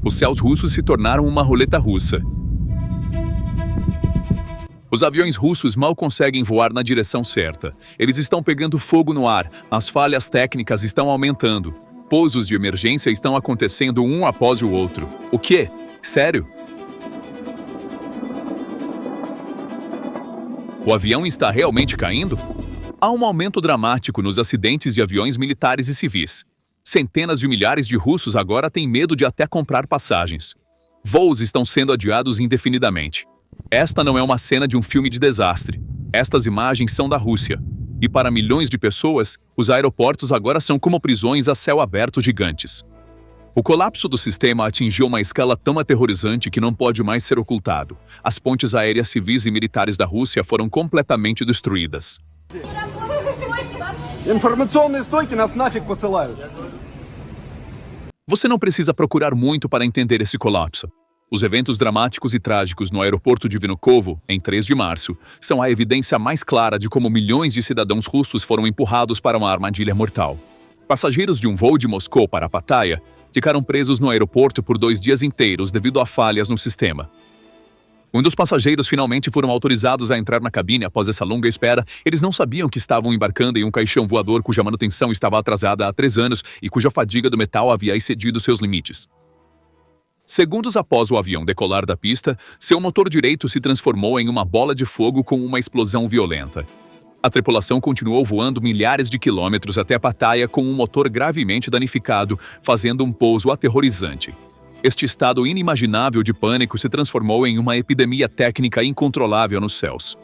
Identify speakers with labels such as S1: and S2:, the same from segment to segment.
S1: Os céus russos se tornaram uma roleta russa. Os aviões russos mal conseguem voar na direção certa. Eles estão pegando fogo no ar, as falhas técnicas estão aumentando. Pousos de emergência estão acontecendo um após o outro. O quê? Sério? O avião está realmente caindo? Há um aumento dramático nos acidentes de aviões militares e civis. Centenas de milhares de russos agora têm medo de até comprar passagens. Voos estão sendo adiados indefinidamente. Esta não é uma cena de um filme de desastre. Estas imagens são da Rússia. E para milhões de pessoas, os aeroportos agora são como prisões a céu aberto gigantes. O colapso do sistema atingiu uma escala tão aterrorizante que não pode mais ser ocultado. As pontes aéreas civis e militares da Rússia foram completamente destruídas. Você não precisa procurar muito para entender esse colapso. Os eventos dramáticos e trágicos no aeroporto de Vnukovo, em 3 de março, são a evidência mais clara de como milhões de cidadãos russos foram empurrados para uma armadilha mortal. Passageiros de um voo de Moscou para Pattaya ficaram presos no aeroporto por 2 dias inteiros devido a falhas no sistema. Um dos passageiros finalmente foram autorizados a entrar na cabine após essa longa espera. Eles não sabiam que estavam embarcando em um caixão voador cuja manutenção estava atrasada há 3 anos e cuja fadiga do metal havia excedido seus limites. Segundos após o avião decolar da pista, seu motor direito se transformou em uma bola de fogo com uma explosão violenta. A tripulação continuou voando milhares de quilômetros até Pattaya com um motor gravemente danificado, fazendo um pouso aterrorizante. Este estado inimaginável de pânico se transformou em uma epidemia técnica incontrolável nos céus.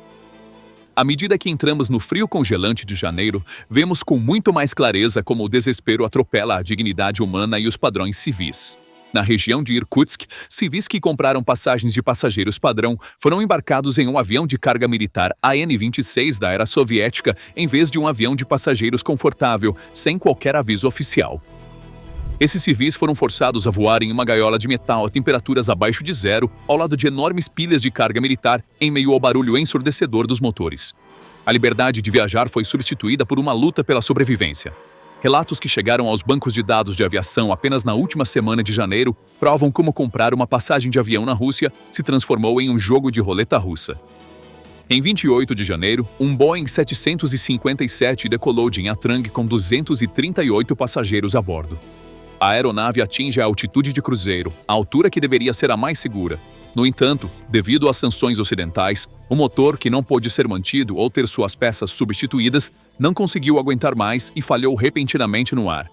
S1: À medida que entramos no frio congelante de janeiro, vemos com muito mais clareza como o desespero atropela a dignidade humana e os padrões civis. Na região de Irkutsk, civis que compraram passagens de passageiros padrão foram embarcados em um avião de carga militar AN-26 da era soviética em vez de um avião de passageiros confortável, sem qualquer aviso oficial. Esses civis foram forçados a voar em uma gaiola de metal a temperaturas abaixo de zero, ao lado de enormes pilhas de carga militar, em meio ao barulho ensurdecedor dos motores. A liberdade de viajar foi substituída por uma luta pela sobrevivência. Relatos que chegaram aos bancos de dados de aviação apenas na última semana de janeiro provam como comprar uma passagem de avião na Rússia se transformou em um jogo de roleta russa. Em 28 de janeiro, um Boeing 757 decolou de Nha-Trang com 238 passageiros a bordo. A aeronave atinge a altitude de cruzeiro, a altura que deveria ser a mais segura. No entanto, devido às sanções ocidentais, o motor, que não pôde ser mantido ou ter suas peças substituídas, não conseguiu aguentar mais e falhou repentinamente no ar.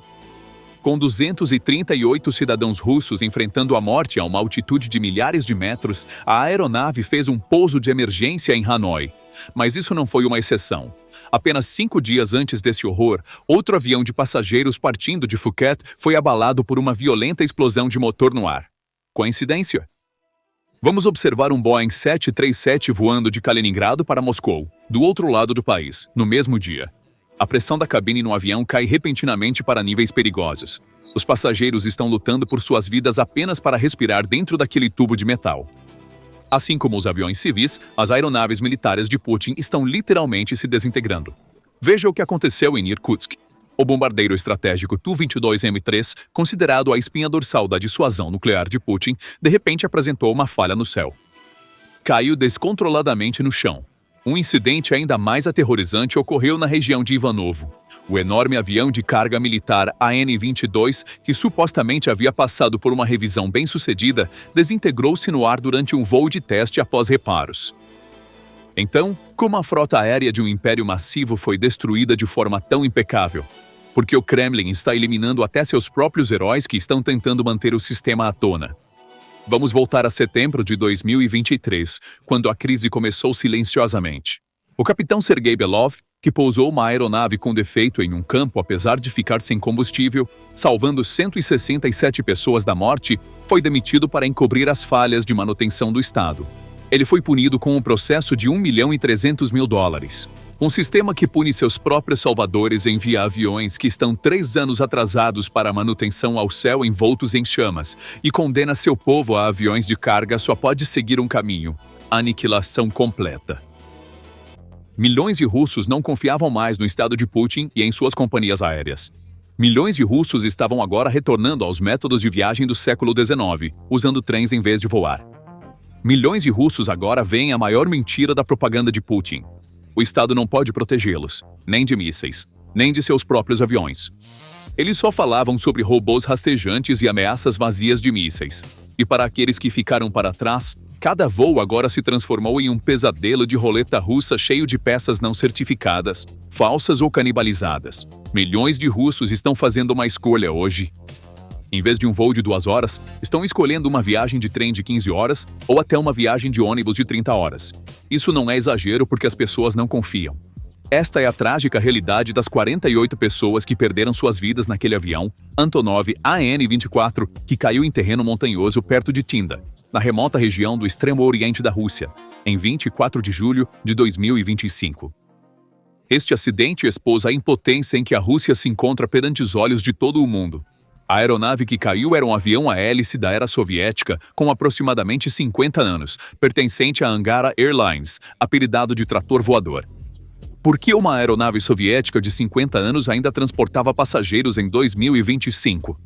S1: Com 238 cidadãos russos enfrentando a morte a uma altitude de milhares de metros, a aeronave fez um pouso de emergência em Hanoi. Mas isso não foi uma exceção. Apenas 5 dias antes desse horror, outro avião de passageiros partindo de Phuket foi abalado por uma violenta explosão de motor no ar. Coincidência? Vamos observar um Boeing 737 voando de Kaliningrado para Moscou, do outro lado do país, no mesmo dia. A pressão da cabine no avião cai repentinamente para níveis perigosos. Os passageiros estão lutando por suas vidas apenas para respirar dentro daquele tubo de metal. Assim como os aviões civis, as aeronaves militares de Putin estão literalmente se desintegrando. Veja o que aconteceu em Irkutsk. O bombardeiro estratégico Tu-22M3, considerado a espinha dorsal da dissuasão nuclear de Putin, de repente apresentou uma falha no céu. Caiu descontroladamente no chão. Um incidente ainda mais aterrorizante ocorreu na região de Ivanovo. O enorme avião de carga militar AN-22, que supostamente havia passado por uma revisão bem-sucedida, desintegrou-se no ar durante um voo de teste após reparos. Então, como a frota aérea de um império massivo foi destruída de forma tão impecável? Porque o Kremlin está eliminando até seus próprios heróis que estão tentando manter o sistema à tona. Vamos voltar a setembro de 2023, quando a crise começou silenciosamente. O capitão Sergei Belov, que pousou uma aeronave com defeito em um campo apesar de ficar sem combustível, salvando 167 pessoas da morte, foi demitido para encobrir as falhas de manutenção do Estado. Ele foi punido com um processo de $1.300.000. Um sistema que pune seus próprios salvadores envia aviões que estão 3 anos atrasados para a manutenção ao céu envoltos em chamas e condena seu povo a aviões de carga só pode seguir um caminho: aniquilação completa. Milhões de russos não confiavam mais no Estado de Putin e em suas companhias aéreas. Milhões de russos estavam agora retornando aos métodos de viagem do século XIX, usando trens em vez de voar. Milhões de russos agora veem a maior mentira da propaganda de Putin. O Estado não pode protegê-los, nem de mísseis, nem de seus próprios aviões. Eles só falavam sobre robôs rastejantes e ameaças vazias de mísseis. E para aqueles que ficaram para trás, cada voo agora se transformou em um pesadelo de roleta russa cheio de peças não certificadas, falsas ou canibalizadas. Milhões de russos estão fazendo uma escolha hoje. Em vez de um voo de 2 horas, estão escolhendo uma viagem de trem de 15 horas ou até uma viagem de ônibus de 30 horas. Isso não é exagero porque as pessoas não confiam. Esta é a trágica realidade das 48 pessoas que perderam suas vidas naquele avião Antonov AN-24 que caiu em terreno montanhoso perto de Tinda, na remota região do extremo oriente da Rússia, em 24 de julho de 2025. Este acidente expôs a impotência em que a Rússia se encontra perante os olhos de todo o mundo. A aeronave que caiu era um avião a hélice da era soviética com aproximadamente 50 anos, pertencente à Angara Airlines, apelidado de trator voador. Por que uma aeronave soviética de 50 anos ainda transportava passageiros em 2025?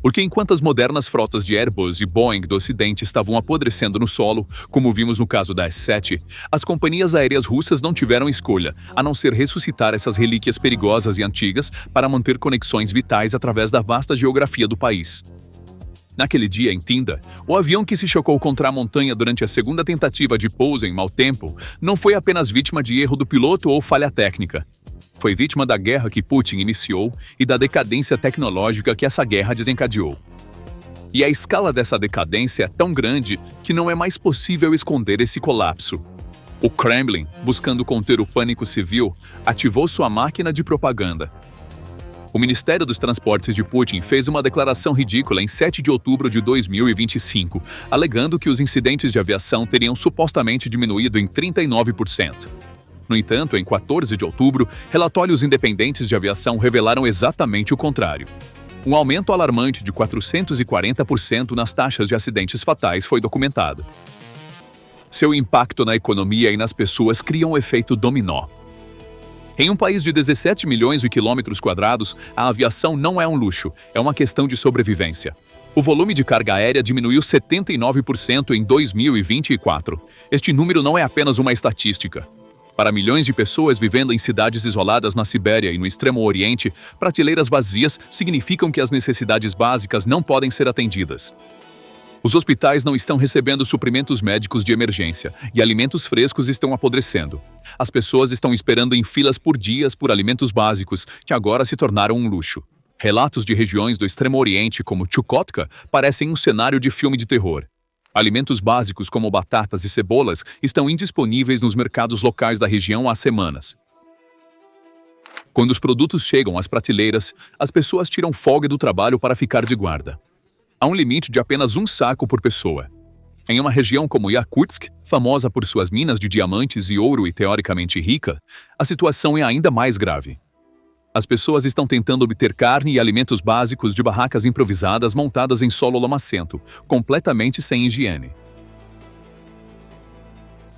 S1: Porque enquanto as modernas frotas de Airbus e Boeing do Ocidente estavam apodrecendo no solo, como vimos no caso da S-7, as companhias aéreas russas não tiveram escolha, a não ser ressuscitar essas relíquias perigosas e antigas para manter conexões vitais através da vasta geografia do país. Naquele dia, em Tinda, o avião que se chocou contra a montanha durante a segunda tentativa de pouso em mau tempo não foi apenas vítima de erro do piloto ou falha técnica. Foi vítima da guerra que Putin iniciou e da decadência tecnológica que essa guerra desencadeou. E a escala dessa decadência é tão grande que não é mais possível esconder esse colapso. O Kremlin, buscando conter o pânico civil, ativou sua máquina de propaganda. O Ministério dos Transportes de Putin fez uma declaração ridícula em 7 de outubro de 2025, alegando que os incidentes de aviação teriam supostamente diminuído em 39%. No entanto, em 14 de outubro, relatórios independentes de aviação revelaram exatamente o contrário. Um aumento alarmante de 440% nas taxas de acidentes fatais foi documentado. Seu impacto na economia e nas pessoas cria um efeito dominó. Em um país de 17 milhões de quilômetros quadrados, a aviação não é um luxo, é uma questão de sobrevivência. O volume de carga aérea diminuiu 79% em 2024. Este número não é apenas uma estatística. Para milhões de pessoas vivendo em cidades isoladas na Sibéria e no Extremo Oriente, prateleiras vazias significam que as necessidades básicas não podem ser atendidas. Os hospitais não estão recebendo suprimentos médicos de emergência e alimentos frescos estão apodrecendo. As pessoas estão esperando em filas por dias por alimentos básicos, que agora se tornaram um luxo. Relatos de regiões do Extremo Oriente, como Chukotka, parecem um cenário de filme de terror. Alimentos básicos como batatas e cebolas estão indisponíveis nos mercados locais da região há semanas. Quando os produtos chegam às prateleiras, as pessoas tiram folga do trabalho para ficar de guarda. Há um limite de apenas um saco por pessoa. Em uma região como Yakutsk, famosa por suas minas de diamantes e ouro e teoricamente rica, a situação é ainda mais grave. As pessoas estão tentando obter carne e alimentos básicos de barracas improvisadas montadas em solo lamacento, completamente sem higiene.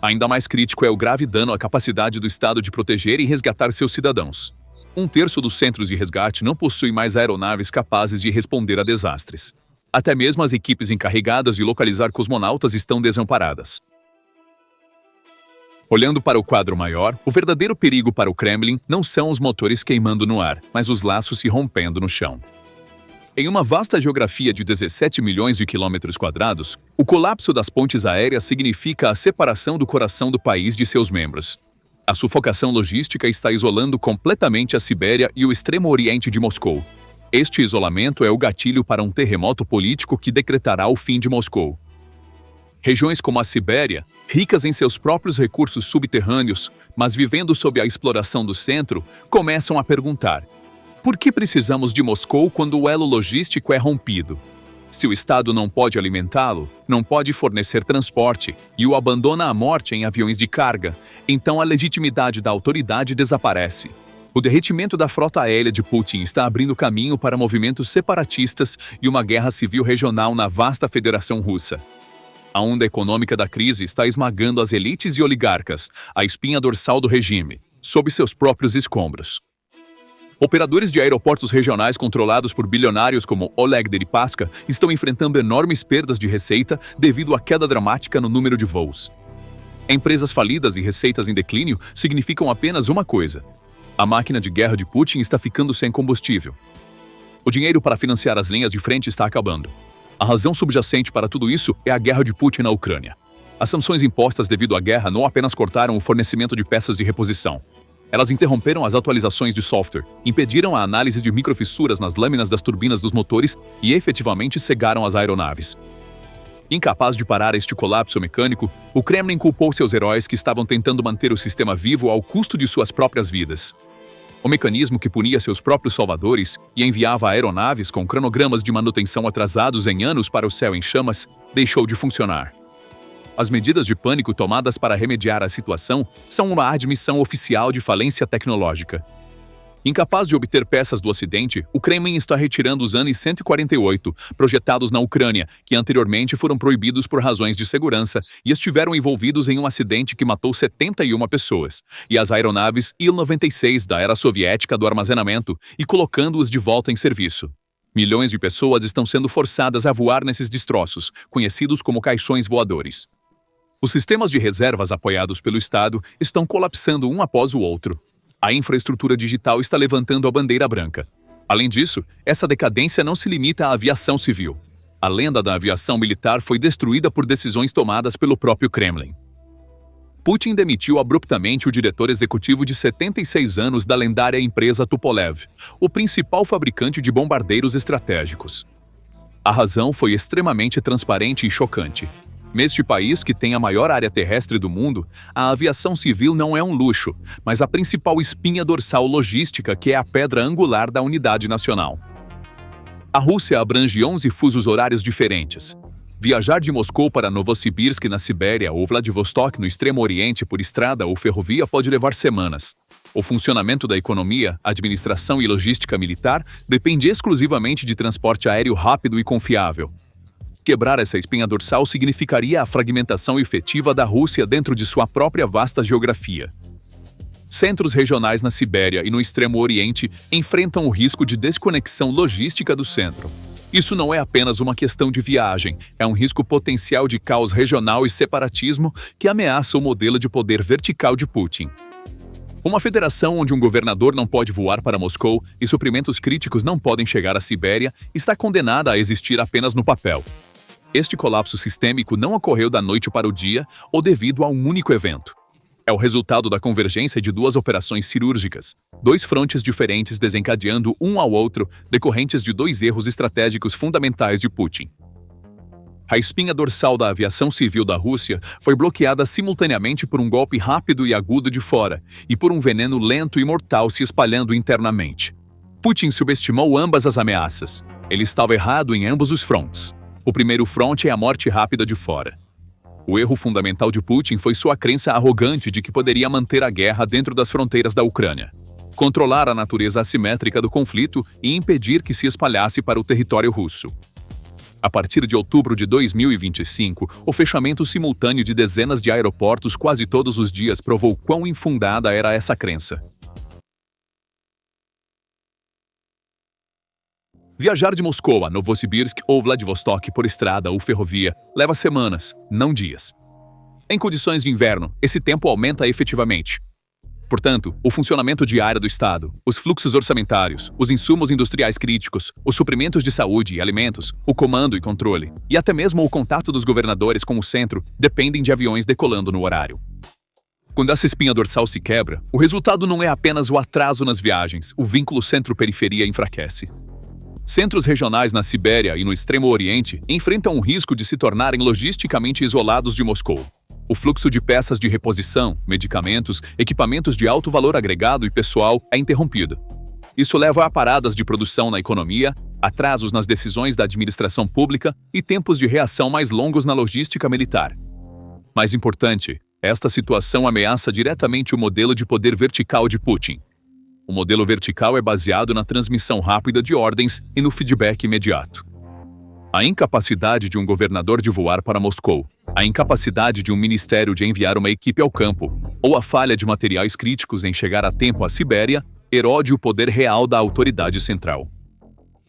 S1: Ainda mais crítico é o grave dano à capacidade do Estado de proteger e resgatar seus cidadãos. 1/3 dos centros de resgate não possui mais aeronaves capazes de responder a desastres. Até mesmo as equipes encarregadas de localizar cosmonautas estão desamparadas. Olhando para o quadro maior, o verdadeiro perigo para o Kremlin não são os motores queimando no ar, mas os laços se rompendo no chão. Em uma vasta geografia de 17 milhões de quilômetros quadrados, o colapso das pontes aéreas significa a separação do coração do país de seus membros. A sufocação logística está isolando completamente a Sibéria e o extremo oriente de Moscou. Este isolamento é o gatilho para um terremoto político que decretará o fim de Moscou. Regiões como a Sibéria, ricas em seus próprios recursos subterrâneos, mas vivendo sob a exploração do centro, começam a perguntar: por que precisamos de Moscou quando o elo logístico é rompido? Se o Estado não pode alimentá-lo, não pode fornecer transporte e o abandona à morte em aviões de carga, então a legitimidade da autoridade desaparece. O derretimento da frota aérea de Putin está abrindo caminho para movimentos separatistas e uma guerra civil regional na vasta Federação Russa. A onda econômica da crise está esmagando as elites e oligarcas, a espinha dorsal do regime, sob seus próprios escombros. Operadores de aeroportos regionais controlados por bilionários como Oleg Deripaska estão enfrentando enormes perdas de receita devido à queda dramática no número de voos. Empresas falidas e receitas em declínio significam apenas uma coisa: a máquina de guerra de Putin está ficando sem combustível. O dinheiro para financiar as linhas de frente está acabando. A razão subjacente para tudo isso é a guerra de Putin na Ucrânia. As sanções impostas devido à guerra não apenas cortaram o fornecimento de peças de reposição. Elas interromperam as atualizações de software, impediram a análise de microfissuras nas lâminas das turbinas dos motores e efetivamente cegaram as aeronaves. Incapaz de parar este colapso mecânico, o Kremlin culpou seus heróis que estavam tentando manter o sistema vivo ao custo de suas próprias vidas. O mecanismo que punia seus próprios salvadores e enviava aeronaves com cronogramas de manutenção atrasados em anos para o céu em chamas, deixou de funcionar. As medidas de pânico tomadas para remediar a situação são uma admissão oficial de falência tecnológica. Incapaz de obter peças do Ocidente, o Kremlin está retirando os anos 148, projetados na Ucrânia, que anteriormente foram proibidos por razões de segurança e estiveram envolvidos em um acidente que matou 71 pessoas, e as aeronaves Il-96 da era soviética do armazenamento e colocando-os de volta em serviço. Milhões de pessoas estão sendo forçadas a voar nesses destroços, conhecidos como caixões voadores. Os sistemas de reservas apoiados pelo Estado estão colapsando um após o outro. A infraestrutura digital está levantando a bandeira branca. Além disso, essa decadência não se limita à aviação civil. A lenda da aviação militar foi destruída por decisões tomadas pelo próprio Kremlin. Putin demitiu abruptamente o diretor executivo de 76 anos da lendária empresa Tupolev, o principal fabricante de bombardeiros estratégicos. A razão foi extremamente transparente e chocante. Neste país, que tem a maior área terrestre do mundo, a aviação civil não é um luxo, mas a principal espinha dorsal logística que é a pedra angular da unidade nacional. A Rússia abrange 11 fusos horários diferentes. Viajar de Moscou para Novosibirsk, na Sibéria, ou Vladivostok, no Extremo Oriente, por estrada ou ferrovia pode levar semanas. O funcionamento da economia, administração e logística militar depende exclusivamente de transporte aéreo rápido e confiável. Quebrar essa espinha dorsal significaria a fragmentação efetiva da Rússia dentro de sua própria vasta geografia. Centros regionais na Sibéria e no Extremo Oriente enfrentam o risco de desconexão logística do centro. Isso não é apenas uma questão de viagem, é um risco potencial de caos regional e separatismo que ameaça o modelo de poder vertical de Putin. Uma federação onde um governador não pode voar para Moscou e suprimentos críticos não podem chegar à Sibéria está condenada a existir apenas no papel. Este colapso sistêmico não ocorreu da noite para o dia ou devido a um único evento. É o resultado da convergência de duas operações cirúrgicas, dois frontes diferentes desencadeando um ao outro, decorrentes de dois erros estratégicos fundamentais de Putin. A espinha dorsal da aviação civil da Rússia foi bloqueada simultaneamente por um golpe rápido e agudo de fora e por um veneno lento e mortal se espalhando internamente. Putin subestimou ambas as ameaças. Ele estava errado em ambos os frontes. O primeiro fronte é a morte rápida de fora. O erro fundamental de Putin foi sua crença arrogante de que poderia manter a guerra dentro das fronteiras da Ucrânia, controlar a natureza assimétrica do conflito e impedir que se espalhasse para o território russo. A partir de outubro de 2025, o fechamento simultâneo de dezenas de aeroportos quase todos os dias provou quão infundada era essa crença. Viajar de Moscou a Novosibirsk ou Vladivostok por estrada ou ferrovia leva semanas, não dias. Em condições de inverno, esse tempo aumenta efetivamente. Portanto, o funcionamento diário do Estado, os fluxos orçamentários, os insumos industriais críticos, os suprimentos de saúde e alimentos, o comando e controle, e até mesmo o contato dos governadores com o centro dependem de aviões decolando no horário. Quando essa espinha dorsal se quebra, o resultado não é apenas o atraso nas viagens, o vínculo centro-periferia enfraquece. Centros regionais na Sibéria e no Extremo Oriente enfrentam o risco de se tornarem logisticamente isolados de Moscou. O fluxo de peças de reposição, medicamentos, equipamentos de alto valor agregado e pessoal é interrompido. Isso leva a paradas de produção na economia, atrasos nas decisões da administração pública e tempos de reação mais longos na logística militar. Mais importante, esta situação ameaça diretamente o modelo de poder vertical de Putin. O modelo vertical é baseado na transmissão rápida de ordens e no feedback imediato. A incapacidade de um governador de voar para Moscou, a incapacidade de um ministério de enviar uma equipe ao campo, ou a falha de materiais críticos em chegar a tempo à Sibéria, erode o poder real da autoridade central.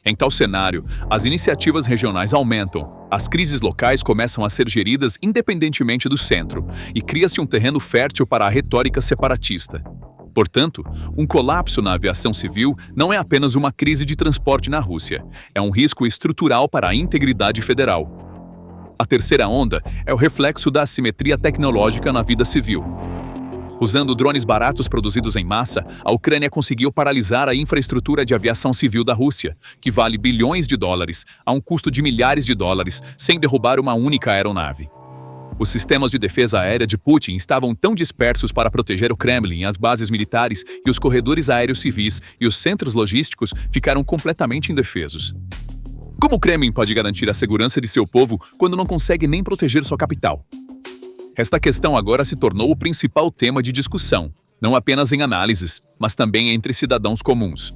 S1: Em tal cenário, as iniciativas regionais aumentam, as crises locais começam a ser geridas independentemente do centro, e cria-se um terreno fértil para a retórica separatista. Portanto, um colapso na aviação civil não é apenas uma crise de transporte na Rússia, é um risco estrutural para a integridade federal. A terceira onda é o reflexo da assimetria tecnológica na vida civil. Usando drones baratos produzidos em massa, a Ucrânia conseguiu paralisar a infraestrutura de aviação civil da Rússia, que vale bilhões de dólares, a um custo de milhares de dólares, sem derrubar uma única aeronave. Os sistemas de defesa aérea de Putin estavam tão dispersos para proteger o Kremlin, as bases militares e os corredores aéreos civis e os centros logísticos ficaram completamente indefesos. Como o Kremlin pode garantir a segurança de seu povo quando não consegue nem proteger sua capital? Esta questão agora se tornou o principal tema de discussão, não apenas em análises, mas também entre cidadãos comuns.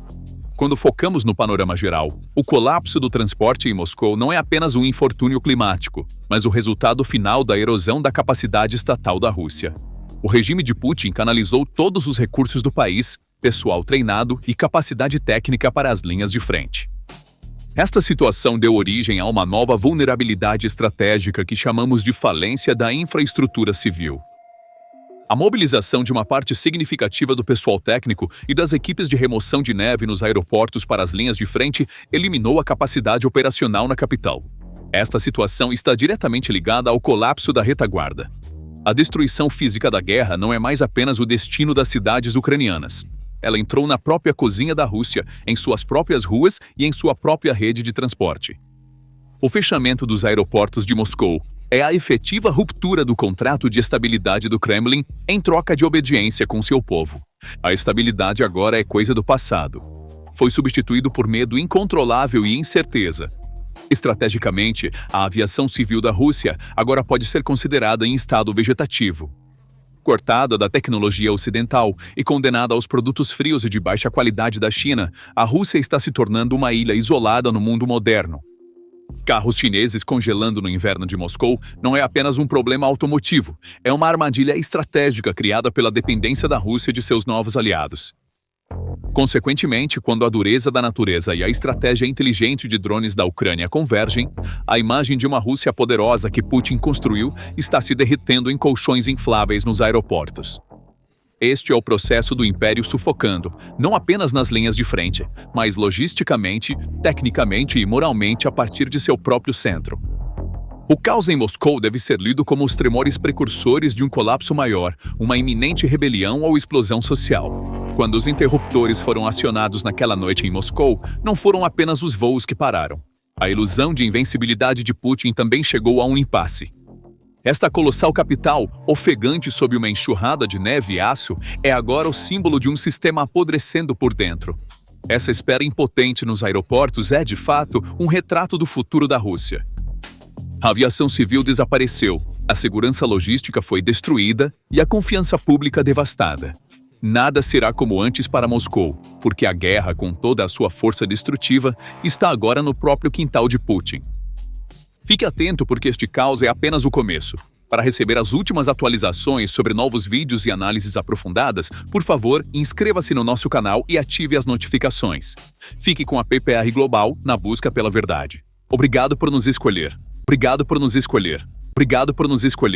S1: Quando focamos no panorama geral, o colapso do transporte em Moscou não é apenas um infortúnio climático, mas o resultado final da erosão da capacidade estatal da Rússia. O regime de Putin canalizou todos os recursos do país, pessoal treinado e capacidade técnica para as linhas de frente. Esta situação deu origem a uma nova vulnerabilidade estratégica que chamamos de falência da infraestrutura civil. A mobilização de uma parte significativa do pessoal técnico e das equipes de remoção de neve nos aeroportos para as linhas de frente eliminou a capacidade operacional na capital. Esta situação está diretamente ligada ao colapso da retaguarda. A destruição física da guerra não é mais apenas o destino das cidades ucranianas. Ela entrou na própria cozinha da Rússia, em suas próprias ruas e em sua própria rede de transporte. O fechamento dos aeroportos de Moscou é a efetiva ruptura do contrato de estabilidade do Kremlin em troca de obediência com seu povo. A estabilidade agora é coisa do passado. Foi substituído por medo incontrolável e incerteza. Estrategicamente, a aviação civil da Rússia agora pode ser considerada em estado vegetativo. Cortada da tecnologia ocidental e condenada aos produtos frios e de baixa qualidade da China, a Rússia está se tornando uma ilha isolada no mundo moderno. Carros chineses congelando no inverno de Moscou não é apenas um problema automotivo, é uma armadilha estratégica criada pela dependência da Rússia de seus novos aliados. Consequentemente, quando a dureza da natureza e a estratégia inteligente de drones da Ucrânia convergem, a imagem de uma Rússia poderosa que Putin construiu está se derretendo em colchões infláveis nos aeroportos. Este é o processo do império sufocando, não apenas nas linhas de frente, mas logisticamente, tecnicamente e moralmente a partir de seu próprio centro. O caos em Moscou deve ser lido como os tremores precursores de um colapso maior, uma iminente rebelião ou explosão social. Quando os interruptores foram acionados naquela noite em Moscou, não foram apenas os voos que pararam. A ilusão de invencibilidade de Putin também chegou a um impasse. Esta colossal capital, ofegante sob uma enxurrada de neve e aço, é agora o símbolo de um sistema apodrecendo por dentro. Essa espera impotente nos aeroportos é, de fato, um retrato do futuro da Rússia. A aviação civil desapareceu, a segurança logística foi destruída e a confiança pública devastada. Nada será como antes para Moscou, porque a guerra, com toda a sua força destrutiva, está agora no próprio quintal de Putin. Fique atento porque este caos é apenas o começo. Para receber as últimas atualizações sobre novos vídeos e análises aprofundadas, por favor, inscreva-se no nosso canal e ative as notificações. Fique com a PPR Global na busca pela verdade. Obrigado por nos escolher. Obrigado por nos escolher. Obrigado por nos escolher.